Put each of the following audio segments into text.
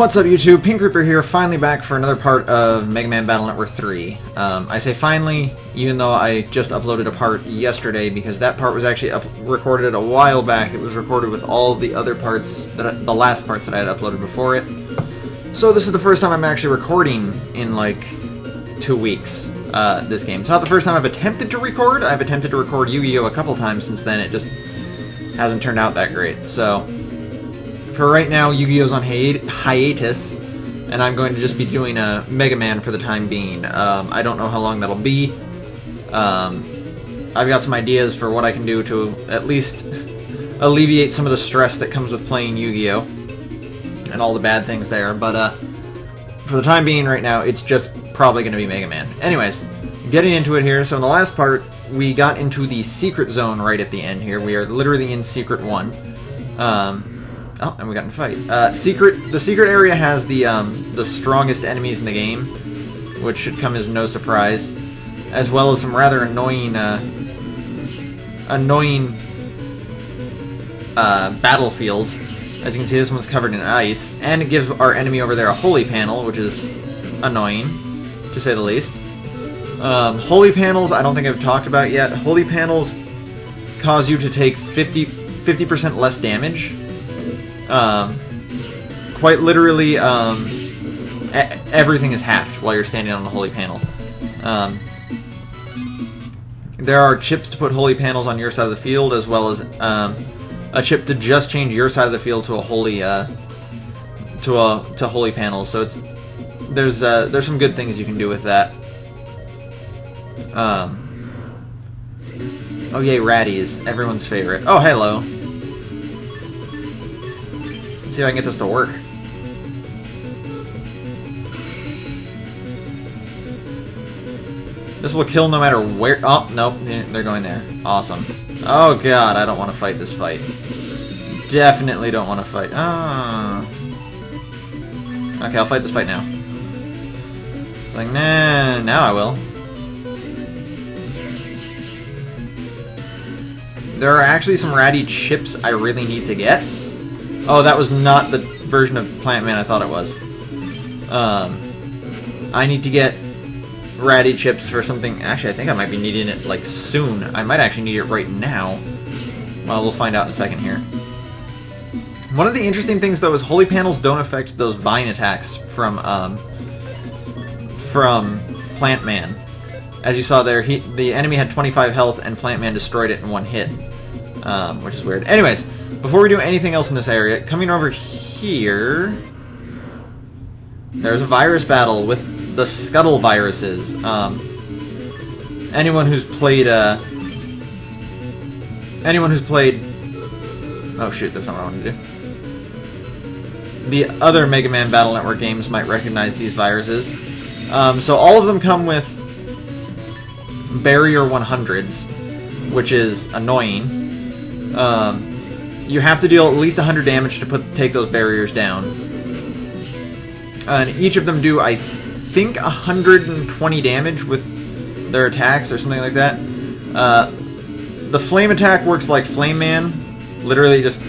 What's up, YouTube? Pink Reaper here, finally back for another part of Mega Man Battle Network 3. I say finally, even though I just uploaded a part yesterday, because that part was actually recorded a while back. It was recorded with all the other parts, the last parts that I had uploaded before it. So this is the first time I'm actually recording in, like, 2 weeks, this game. It's not the first time I've attempted to record. I've attempted to record Yu-Gi-Oh! A couple times since then. It just hasn't turned out that great, so... For right now, Yu-Gi-Oh's on hiatus, and I'm going to just be doing a Mega Man for the time being. I don't know how long that'll be. I've got some ideas for what I can do to at least alleviate some of the stress that comes with playing Yu-Gi-Oh! And all the bad things there, but for the time being right now, it's just probably going to be Mega Man. Anyways, getting into it here. So in the last part, we got into the secret zone right at the end here. We are literally in Secret 1. Oh, and we got in a fight. The secret area has the strongest enemies in the game, which should come as no surprise, as well as some rather annoying battlefields. As you can see, this one's covered in ice, and it gives our enemy over there a holy panel, which is annoying, to say the least. Holy panels, I don't think I've talked about yet. Holy panels cause you to take 50% less damage. Quite literally, everything is halved while you're standing on the holy panel. There are chips to put holy panels on your side of the field, as well as a chip to just change your side of the field to a holy to holy panels. So there's some good things you can do with that. Oh yay, Raddies, everyone's favorite. Oh, hello. Let's see if I can get this to work. This will kill no matter where... Oh, nope, they're going there. Awesome. Oh god, I don't want to fight this fight. Definitely don't want to fight. Ah. Okay, I'll fight this fight now. It's like, nah, now I will. There are actually some ratty chips I really need to get. Oh, that was not the version of Plant Man I thought it was. I need to get ratty chips for something... Actually, I think I might be needing it, like, soon. I might actually need it right now. Well, we'll find out in a second here. One of the interesting things, though, is holy panels don't affect those vine attacks from Plant Man. As you saw there, the enemy had 25 health, and Plant Man destroyed it in one hit. Which is weird. Anyways... Before we do anything else in this area, coming over here, there's a virus battle with the Scuttle viruses. Anyone who's played, oh shoot, that's not what I wanted to do. The other Mega Man Battle Network games might recognize these viruses. So all of them come with barrier 100s, which is annoying. You have to deal at least 100 damage to take those barriers down. And each of them do, I think, 120 damage with their attacks or something like that. The flame attack works like Flame Man. Literally just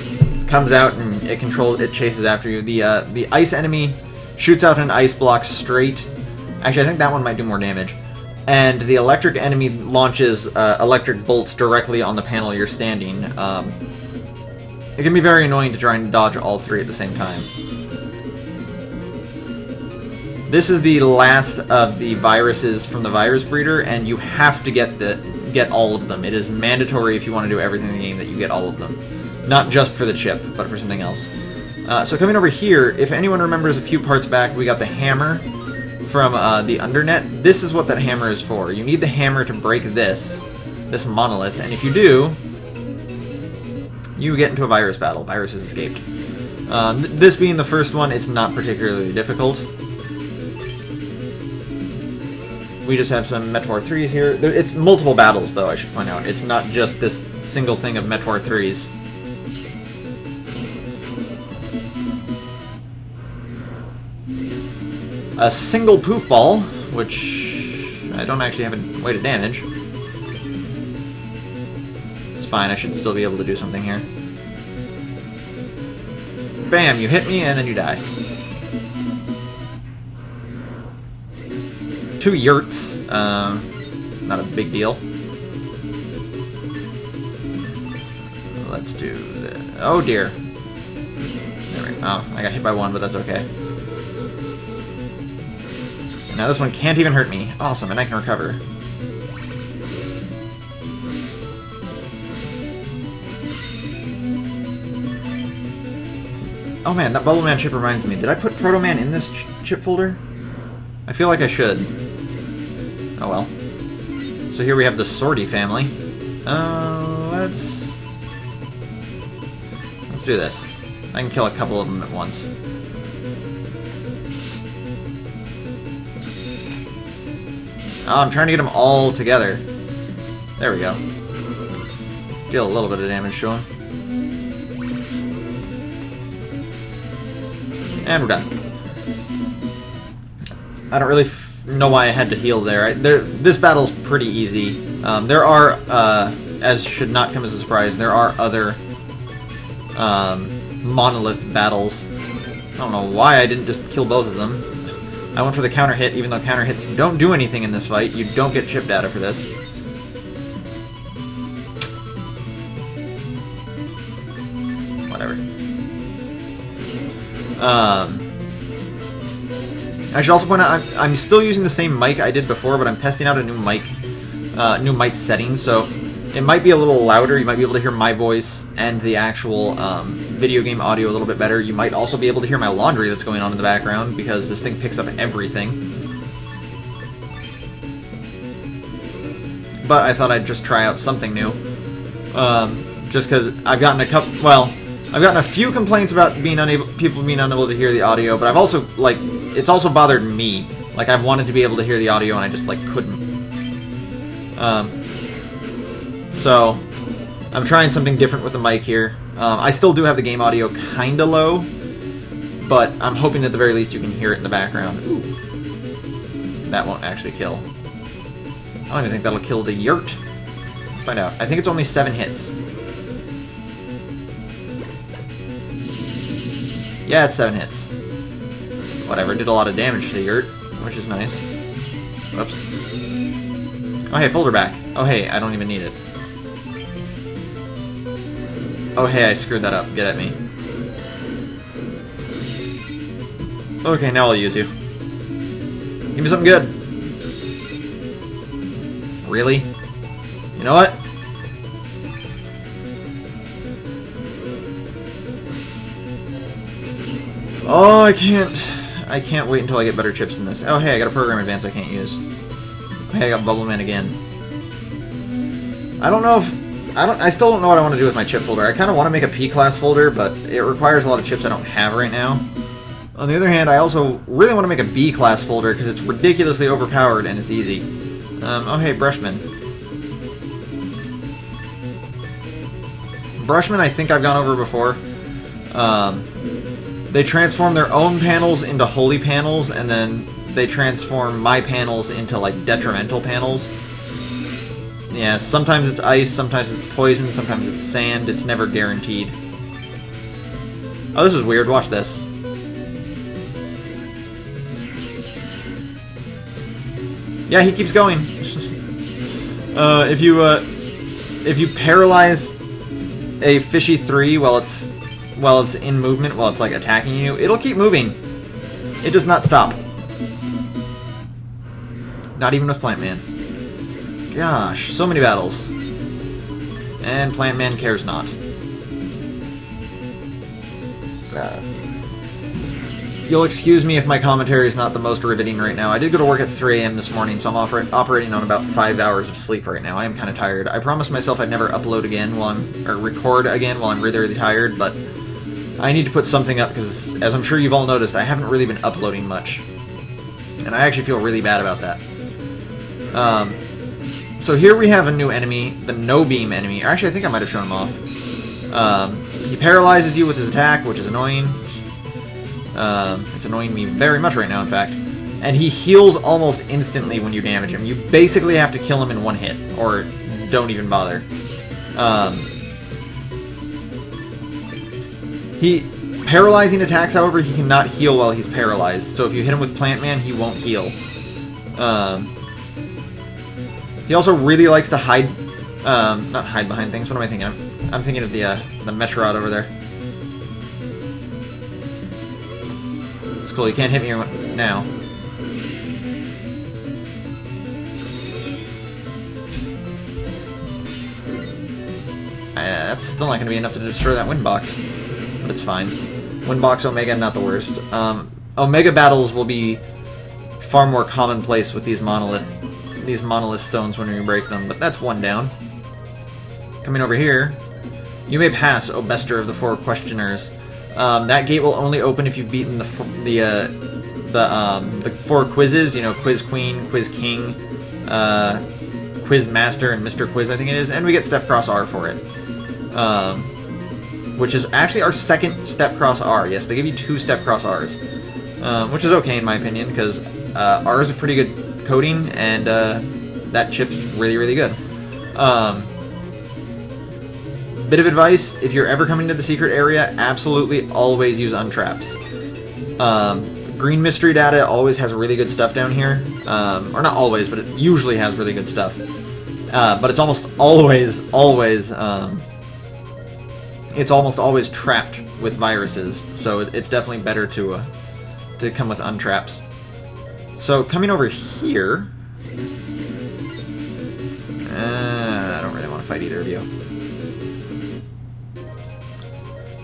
comes out and it chases after you. The ice enemy shoots out an ice block straight. Actually, I think that one might do more damage. And the electric enemy launches electric bolts directly on the panel you're standing. It can be very annoying to try and dodge all three at the same time. This is the last of the viruses from the virus breeder, and you have to get all of them. It is mandatory if you want to do everything in the game that you get all of them. Not just for the chip, but for something else. So coming over here, if anyone remembers a few parts back, we got the hammer from the Undernet. This is what that hammer is for. You need the hammer to break this monolith, and if you do... you get into a virus battle. Virus has escaped. This being the first one, it's not particularly difficult. We just have some Meteor 3s here. It's multiple battles, though, I should point out. It's not just this single thing of Meteor 3s. A single poof ball, which I don't actually have a way to damage. It's fine, I should still be able to do something here. Bam, you hit me and then you die. 2 yurts. Not a big deal. Let's do this. Oh dear. There we go. Oh, I got hit by 1, but that's okay. Now this one can't even hurt me. Awesome, and I can recover. Oh man, that Bubble Man chip reminds me. Did I put Proto Man in this chip folder? I feel like I should. Oh well. So here we have the Swordy family. Let's do this. I can kill a couple of them at once. Oh, I'm trying to get them all together. There we go. Deal a little bit of damage to him. And we're done. I don't really know why I had to heal there. This battle's pretty easy. There are, as should not come as a surprise, there are other Monolith battles. I don't know why I didn't just kill both of them. I went for the counter hit, even though counter hits don't do anything in this fight. You don't get chip data for this. Whatever. I should also point out I'm still using the same mic I did before, but I'm testing out a new mic settings, so it might be a little louder. You might be able to hear my voice and the actual video game audio a little bit better. You might also be able to hear my laundry that's going on in the background, because this thing picks up everything. But I thought I'd just try out something new. Just because I've gotten I've gotten a few complaints about people being unable to hear the audio, but I've also, like, it's also bothered me. Like, I've wanted to be able to hear the audio and I just, like, couldn't. So, I'm trying something different with the mic here. I still do have the game audio kinda low, but I'm hoping at the very least you can hear it in the background. Ooh. That won't actually kill. I don't even think that'll kill the yurt. Let's find out. I think it's only 7 hits. Yeah, it's 7 hits. Whatever, did a lot of damage to the yurt, which is nice. Whoops. Oh hey, folder back. Oh hey, I don't even need it. Oh hey, I screwed that up. Get at me. Okay, now I'll use you. Give me something good. Really? You know what? Oh, I can't wait until I get better chips than this. Oh hey, I got a program advance I can't use. Oh, hey, I got Bubble Man again. I don't know if I still don't know what I want to do with my chip folder. I kind of want to make a P-class folder, but it requires a lot of chips I don't have right now. On the other hand, I also really want to make a B-class folder because it's ridiculously overpowered and it's easy. Oh hey, Brushman. Brushman I think I've gone over before. They transform their own panels into holy panels, and then they transform my panels into, like, detrimental panels. Yeah, sometimes it's ice, sometimes it's poison, sometimes it's sand. It's never guaranteed. Oh, this is weird. Watch this. Yeah, he keeps going. If you paralyze a fishy 3 while it's in movement, while it's like attacking you, it'll keep moving. It does not stop. Not even with Plant Man. Gosh, so many battles. And Plant Man cares not. You'll excuse me if my commentary is not the most riveting right now. I did go to work at 3 AM this morning, so I'm operating on about 5 hours of sleep right now. I am kind of tired. I promised myself I'd never upload again or record again while I'm really, really tired, but I need to put something up because, as I'm sure you've all noticed, I haven't really been uploading much. And I actually feel really bad about that. So here we have a new enemy, the No-Beam enemy. Actually, I think I might have shown him off. He paralyzes you with his attack, which is annoying. It's annoying me very much right now, in fact. And he heals almost instantly when you damage him. You basically have to kill him in 1 hit, or don't even bother. Paralyzing attacks, however, he cannot heal while he's paralyzed. So if you hit him with Plant Man, he won't heal. He also really likes to hide, not hide behind things. What am I thinking? I'm thinking of the Meteorod over there. It's cool. You can't hit me now. That's still not going to be enough to destroy that wind box, but it's fine. Wind box Omega, not the worst. Omega battles will be far more commonplace with these monolith stones when you break them, but that's one down. Coming over here, you may pass, O bester of the four questioners. That gate will only open if you've beaten the four quizzes. You know, Quiz Queen, Quiz King, Quiz Master, and Mr. Quiz, I think it is, and we get Step Cross R for it. Which is actually our second Step Cross R. Yes, they give you 2 Step Cross Rs, which is okay in my opinion, because R is a pretty good coating, and that chip's really, really good. Bit of advice, if you're ever coming to the secret area, absolutely always use untraps. Green Mystery Data always has really good stuff down here. Or not always, but it usually has really good stuff. But it's almost always trapped with viruses, so it's definitely better to come with untraps. So coming over here, I don't really want to fight either of you.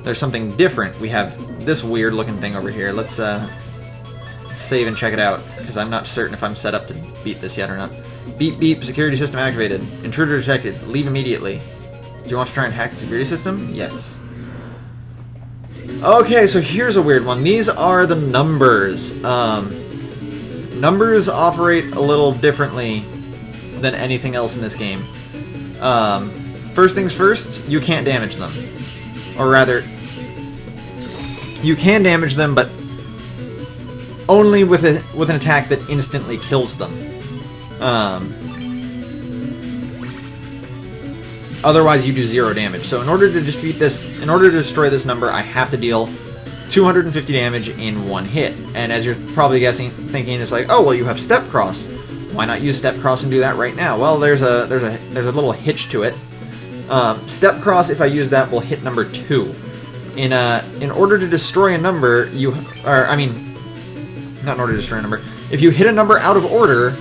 There's something different. We have this weird looking thing over here. Let's save and check it out, because I'm not certain if I'm set up to beat this yet or not. Beep beep, security system activated. Intruder detected. Leave immediately. Do you want to try and hack the security system? Yes. Okay, so here's a weird one. These are the numbers. Numbers operate a little differently than anything else in this game. First things first, you can't damage them. Or rather, you can damage them, but only with an attack that instantly kills them. Otherwise, you do 0 damage. So in order to destroy this number, I have to deal 250 damage in 1 hit. And as you're probably thinking, it's like, oh well, you have Step Cross. Why not use Step Cross and do that right now? Well, there's a little hitch to it. Step Cross, if I use that, will hit number 2. In order to destroy a number, not in order to destroy a number. If you hit a number out of order,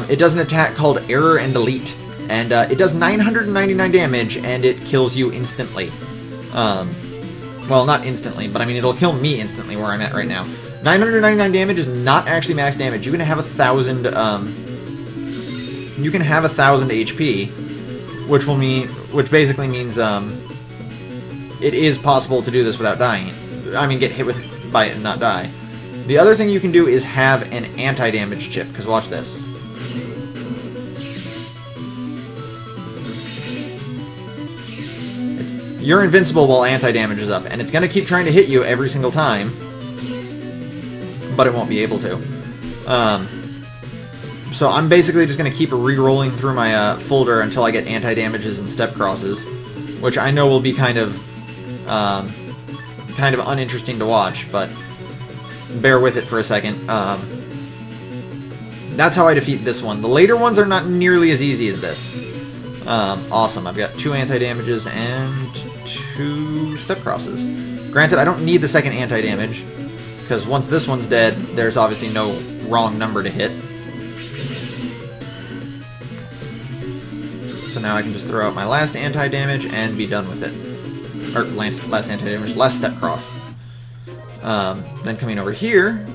it does an attack called Error and Delete, and it does 999 damage, and it kills you instantly. Well, not instantly, but I mean it'll kill me instantly where I'm at right now. 999 damage is not actually max damage. You can have 1,000. You can have 1,000 HP, which basically means it is possible to do this without dying. I mean, get hit by it and not die. The other thing you can do is have an anti-damage chip, because watch this. You're invincible while anti-damage is up, and it's going to keep trying to hit you every single time, but it won't be able to. So I'm basically just going to keep re-rolling through my folder until I get anti-damages and step crosses, which I know will be kind of uninteresting to watch, but bear with it for a second. That's how I defeat this one. The later ones are not nearly as easy as this. Awesome, I've got 2 anti-damages and 2 step crosses. Granted, I don't need the second anti-damage, because once this one's dead, there's obviously no wrong number to hit. So now I can just throw out my last anti-damage and be done with it. Or last anti-damage, last step cross. Then coming over here,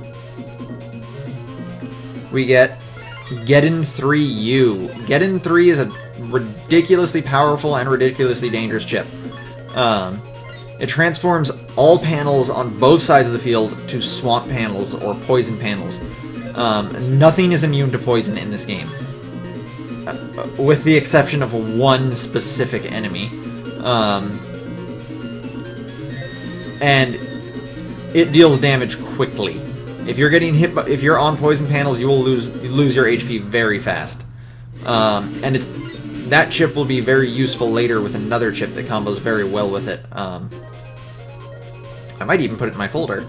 we get Genon 3U. Genon 3 is a ridiculously powerful and ridiculously dangerous chip. It transforms all panels on both sides of the field to swamp panels or poison panels. Nothing is immune to poison in this game, with the exception of one specific enemy. And it deals damage quickly. If you're getting hit, if you're on poison panels, you will lose your HP very fast. And that chip will be very useful later with another chip that combos very well with it. I might even put it in my folder.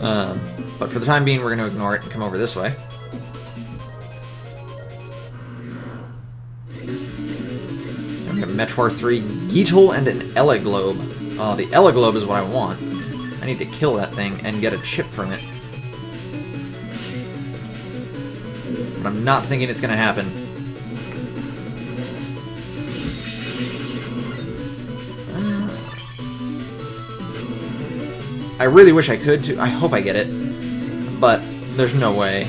But for the time being, we're going to ignore it and come over this way. We got Metroir 3, Geetle, and an Eleglobe. Oh, the Eleglobe is what I want. I need to kill that thing and get a chip from it. But I'm not thinking it's going to happen. I really wish I could, too. I hope I get it. But there's no way.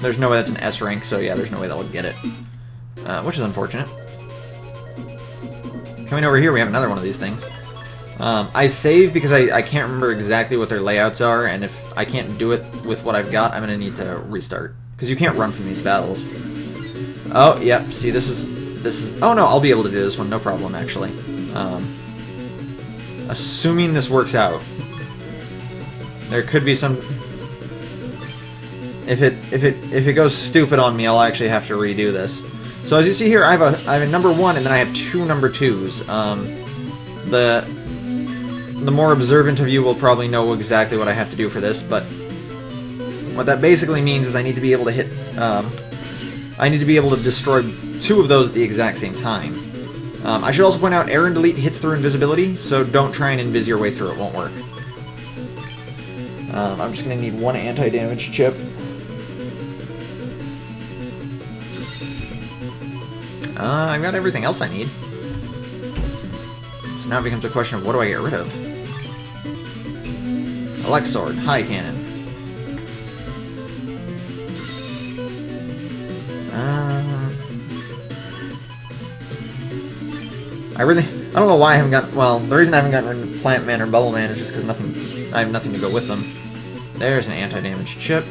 There's no way that's an S rank, so yeah, there's no way that would get it. Which is unfortunate. Coming over here, we have another one of these things. I save because I can't remember exactly what their layouts are, and if I can't do it with what I've got, I'm going to need to restart. Because you can't run from these battles. Oh, yep, see, this is... Oh no, I'll be able to do this one, no problem, actually. Assuming this works out. There could be some... If it goes stupid on me, I'll actually have to redo this. So as you see here, I have a number 1, and then I have 2 number 2s. The more observant of you will probably know exactly what I have to do for this, but what that basically means is I need to be able to hit... I need to be able to destroy 2 of those at the exact same time. I should also point out, Air and Delete hits through invisibility, so don't try and invis your way through, it won't work. I'm just going to need 1 anti-damage chip. I've got everything else I need. So now it becomes a question of what do I get rid of? Elect Sword, High Cannon. I don't know why I haven't got... Well, the reason I haven't gotten rid of Plant Man or Bubble Man is just because I have nothing to go with them. There's an anti-damage chip.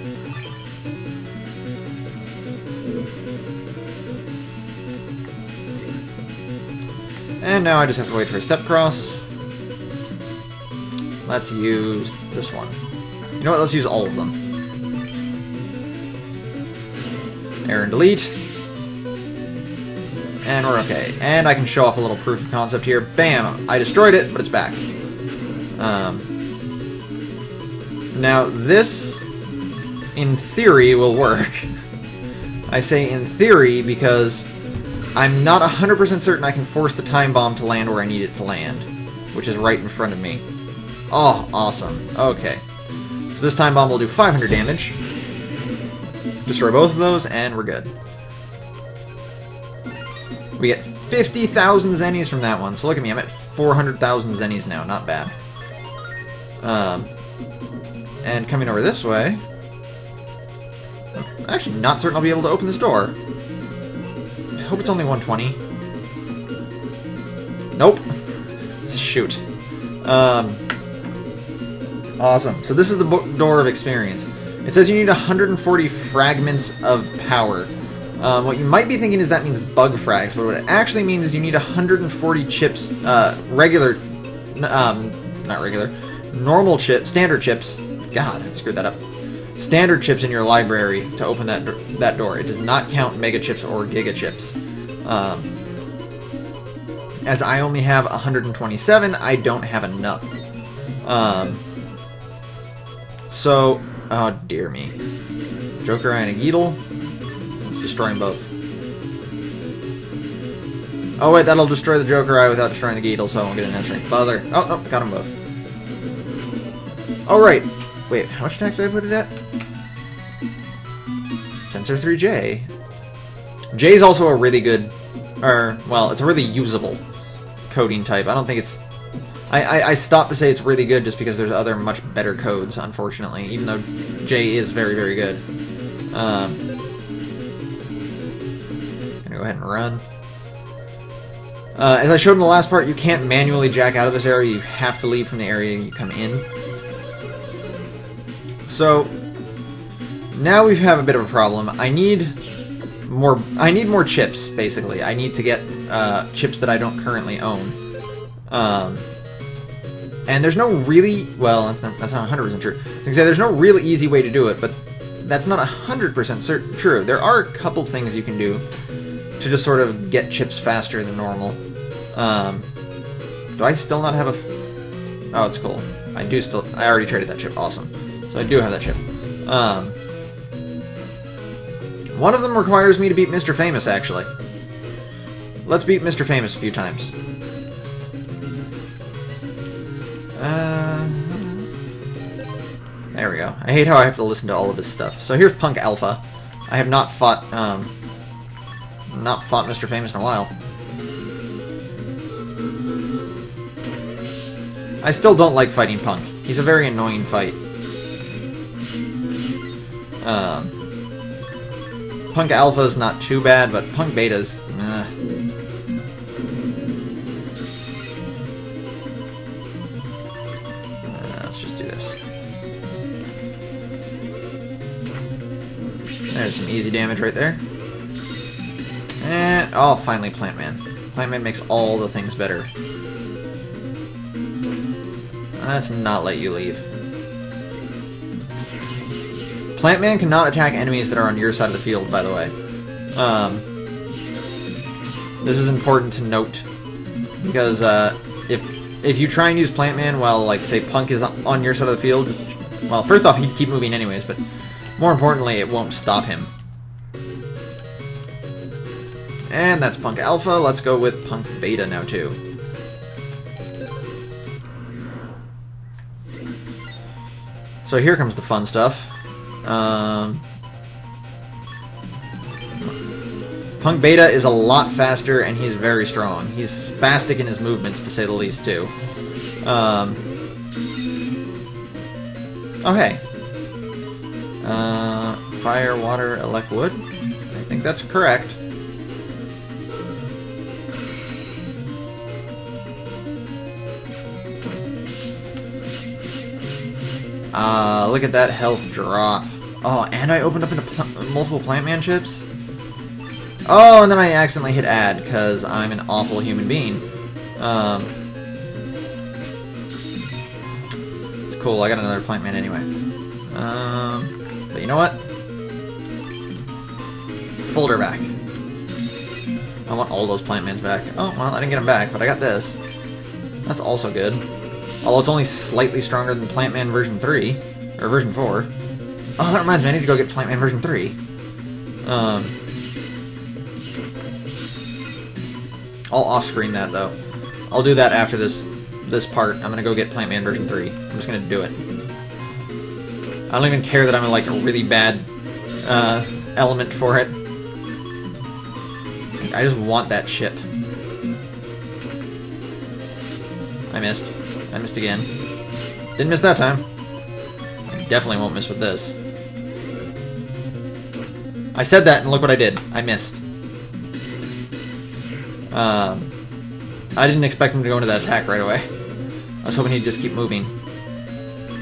And now I just have to wait for a step cross. Let's use this one. You know what? Let's use all of them. Air and Delete. And we're okay. And I can show off a little proof of concept here. Bam! I destroyed it, but it's back. Now, this, in theory, will work. I say in theory because I'm not 100% certain I can force the time bomb to land where I need it to land, which is right in front of me. Oh, awesome. Okay. So this time bomb will do 500 damage. Destroy both of those, and we're good. We get 50,000 zennies from that one. So look at me, I'm at 400,000 zennies now. Not bad. And coming over this way... I'm actually not certain I'll be able to open this door. I hope it's only 120. Nope. Shoot. Awesome. So this is the door of experience. It says you need 140 fragments of power. What you might be thinking is that means bug frags, but what it actually means is you need 140 chips, not regular, normal chips, standard chips. God, I screwed that up. Standard chips in your library to open that door. It does not count mega chips or giga chips. As I only have 127, I don't have enough. So, oh dear me. Joker Eye and a Geetle. Let's destroy them both. Oh wait, that'll destroy the Joker Eye without destroying the Geetle, so I won't get an answering. Bother. Oh, no, got them both. Alright. Wait, how much attack did I put it at? Sensor 3J. J's also a really good, well, it's a really usable coding type. I don't think it's... I stopped to say it's really good just because there's other much better codes, unfortunately, even though J is very, very good. Gonna go ahead and run. As I showed in the last part, you can't manually jack out of this area. You have to leave from the area you come in. So now we have a bit of a problem. I need more chips, basically. I need to get chips that I don't currently own. And there's no really... Well, that's not 100% true. I was gonna say, there's no really easy way to do it, but that's not 100% true. There are a couple things you can do to just sort of get chips faster than normal. Do I still not have a... Oh, it's cool. I already traded that chip. Awesome. So I do have that chip. One of them requires me to beat Mr. Famous, actually. Let's beat Mr. Famous a few times. There we go. I hate how I have to listen to all of this stuff. So here's Punk Alpha. I have not fought Mr. Famous in a while. I still don't like fighting Punk. He's a very annoying fight. Punk Alpha is not too bad, but Punk Beta's... let's just do this. There's some easy damage right there. And... oh, finally Plant Man. Plant Man makes all the things better. Let's not let you leave. Plant Man cannot attack enemies that are on your side of the field, by the way. This is important to note, because if you try and use Plant Man while, like, say, Punk is on your side of the field, just, well, first off, he'd keep moving anyways, but more importantly, it won't stop him. And that's Punk Alpha. Let's go with Punk Beta now, too. So here comes the fun stuff. Punk Beta is a lot faster, and he's very strong. He's spastic in his movements, to say the least, too. Okay. Fire, water, elect wood? I think that's correct. Look at that health drop. Oh, and I opened up into multiple Plant Man chips? Oh, and then I accidentally hit add, because I'm an awful human being. It's cool, I got another Plant Man anyway. But you know what? Folder back. I want all those Plant Mans back. Oh, well, I didn't get them back, but I got this. That's also good. Although it's only slightly stronger than Plant Man version 3. Or version 4. Oh, that reminds me, I need to go get Plant Man version 3. I'll off-screen that, though. I'll do that after this part. I'm gonna go get Plant Man version 3. I'm just gonna do it. I don't even care that I'm like a really bad element for it. I just want that chip. I missed. I missed again. Didn't miss that time. I definitely won't miss with this. I said that, and look what I did. I missed. I didn't expect him to go into that attack right away. I was hoping he'd just keep moving.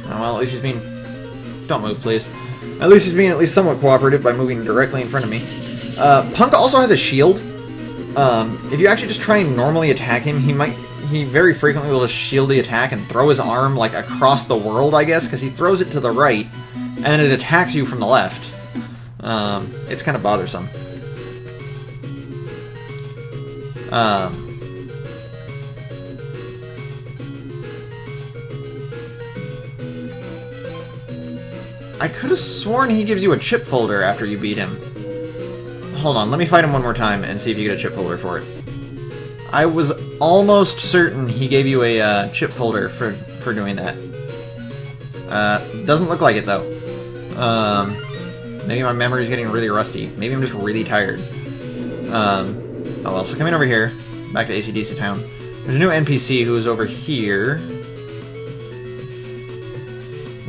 Oh, well, at least he's being... Don't move, please. At least he's being at least somewhat cooperative by moving directly in front of me. Punk also has a shield. If you actually just try and normally attack him, he very frequently will just shield the attack and throw his arm, like, across the world, I guess, because he throws it to the right, and then it attacks you from the left. It's kind of bothersome. I could have sworn he gives you a chip folder after you beat him. Hold on, let me fight him one more time and see if you get a chip folder for it. I was almost certain he gave you a chip folder for doing that. Doesn't look like it, though. Maybe my memory's getting really rusty. Maybe I'm just really tired. Oh well, so coming over here, back to AC/DC Town. There's a new NPC who is over here.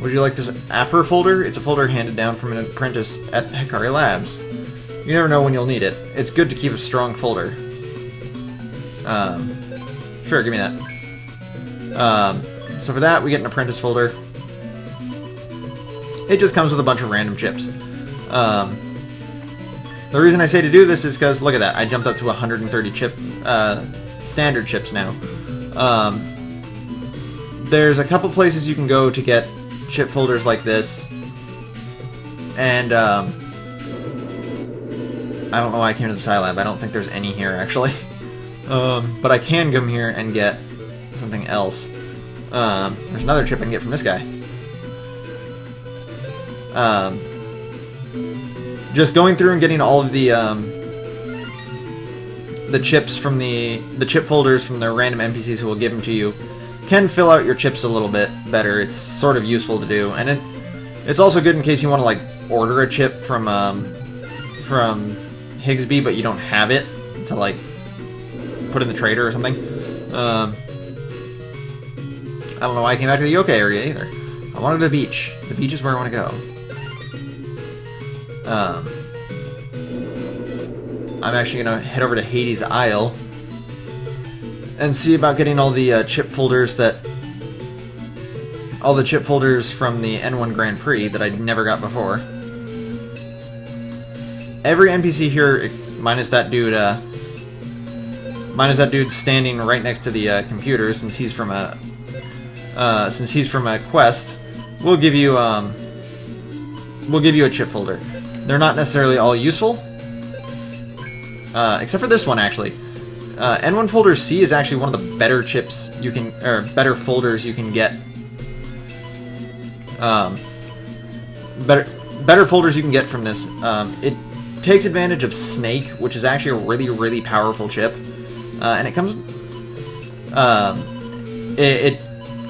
Would you like this Apper folder? It's a folder handed down from an apprentice at Hikari Labs. You never know when you'll need it. It's good to keep a strong folder. Sure, give me that. So for that, we get an apprentice folder. It just comes with a bunch of random chips. The reason I say to do this is because, look at that, I jumped up to 130 chip, standard chips now. There's a couple places you can go to get chip folders like this, and, I don't know why I came to the Scilab. I don't think there's any here, actually. But I can come here and get something else. There's another chip I can get from this guy. just going through and getting all of the chips from the chip folders from the random NPCs who will give them to you can fill out your chips a little bit better. It's sort of useful to do, and it's also good in case you want to like order a chip from Higsby, but you don't have it to like put in the trader or something. I don't know why I came back to the yokai area either. I wanted a beach. The beach is where I want to go. I'm actually going to head over to Hades Isle and see about getting all the chip folders from the N1 Grand Prix that I never got before. Every NPC here, minus that dude standing right next to the computer, since he's from a quest, will give you a chip folder. They're not necessarily all useful, except for this one actually. N1 folder C is actually one of the better chips you can, or better folders you can get. Better folders you can get from this. It takes advantage of Snake, which is actually a really, really powerful chip, and it comes. It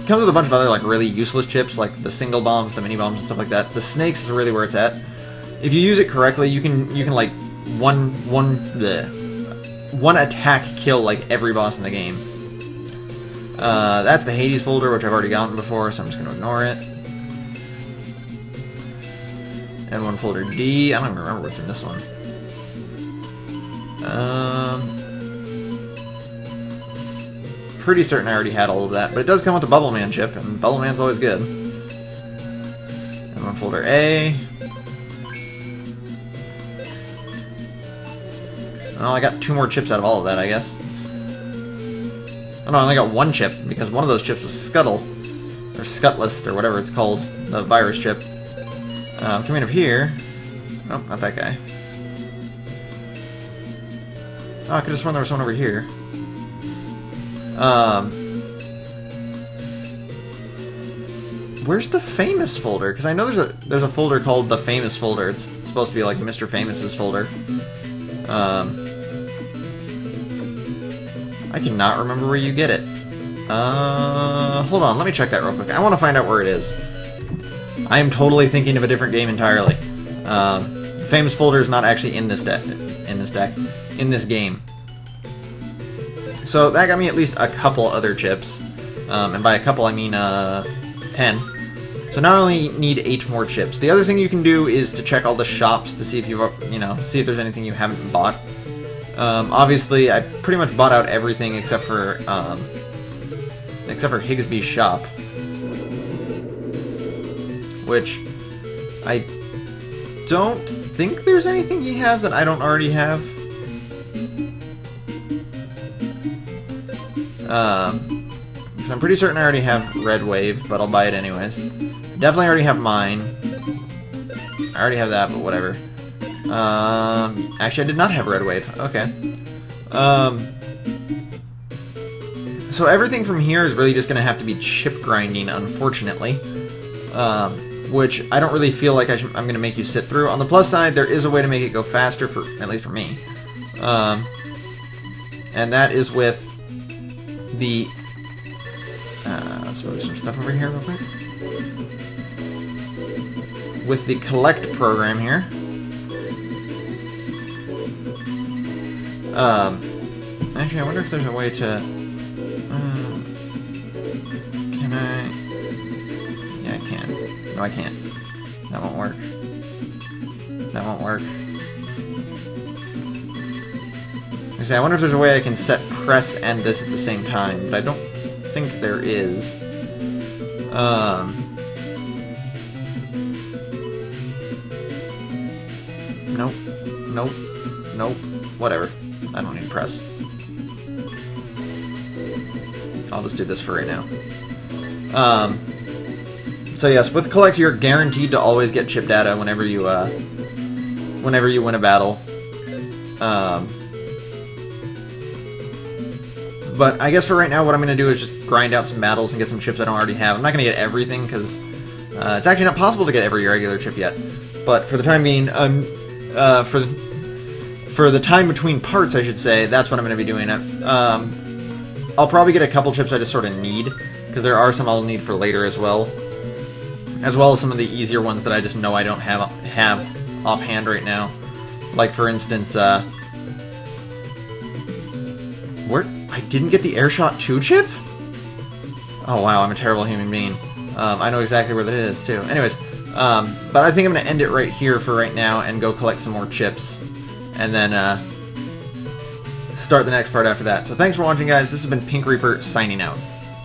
comes with a bunch of other like really useless chips, like the single bombs, the mini bombs, and stuff like that. The Snakes is really where it's at. If you use it correctly, you can like one attack kill like every boss in the game. That's the Hades folder, which I've already gotten before, so I'm just going to ignore it. And one folder D. I don't even remember what's in this one. Pretty certain I already had all of that, but it does come with the Bubble Man chip, and Bubble Man's always good. And one folder A. Oh, I got 2 more chips out of all of that, I guess. Oh no, I only got 1 chip, because one of those chips was Scuttle. Or Scutlist, or whatever it's called. The virus chip. Coming up here... Oh, not that guy. Oh, I could have sworn there was someone over here. Where's the Famous folder? Because I know there's a folder called the Famous folder. It's supposed to be like Mr. Famous's folder. I cannot remember where you get it. Hold on, let me check that real quick. I want to find out where it is. I am totally thinking of a different game entirely. Famous folder is not actually in this game. So that got me at least a couple other chips. And by a couple I mean 10. So now I only need 8 more chips. The other thing you can do is to check all the shops to see if see if there's anything you haven't bought. Obviously, I pretty much bought out everything except for Higsby's shop, which I don't think there's anything he has that I don't already have. I'm pretty certain I already have Red Wave, but I'll buy it anyways. Definitely already have mine. I already have that, but whatever. Actually, I did not have Red Wave. Okay. So everything from here is really just going to have to be chip grinding, unfortunately. Which I don't really feel like I'm going to make you sit through. On the plus side, there is a way to make it go faster, at least for me. And that is with the... let's move some stuff over here real quick. With the Collect program here. Actually, I wonder if there's a way to... can I... Yeah, I can. No, I can't. That won't work. That won't work. I wonder if there's a way I can set press and this at the same time, but I don't think there is. Nope. Nope. Nope. Whatever. I don't need press. I'll just do this for right now. So yes, with Collect, you're guaranteed to always get chip data whenever you win a battle. But I guess for right now, what I'm going to do is just grind out some battles and get some chips I don't already have. I'm not going to get everything, because it's actually not possible to get every regular chip yet. But for the time being, I'm for the time between parts, I should say, that's what I'm going to be doing. I'll probably get a couple chips I just sort of need, because there are some I'll need for later as well as some of the easier ones that I just know I don't have offhand right now. Like, for instance, where I didn't get the Airshot 2 chip? Oh wow, I'm a terrible human being. I know exactly where that is too. Anyways, but I think I'm going to end it right here for right now and go collect some more chips, and then start the next part after that. So thanks for watching, guys. This has been Pink Reaper signing out.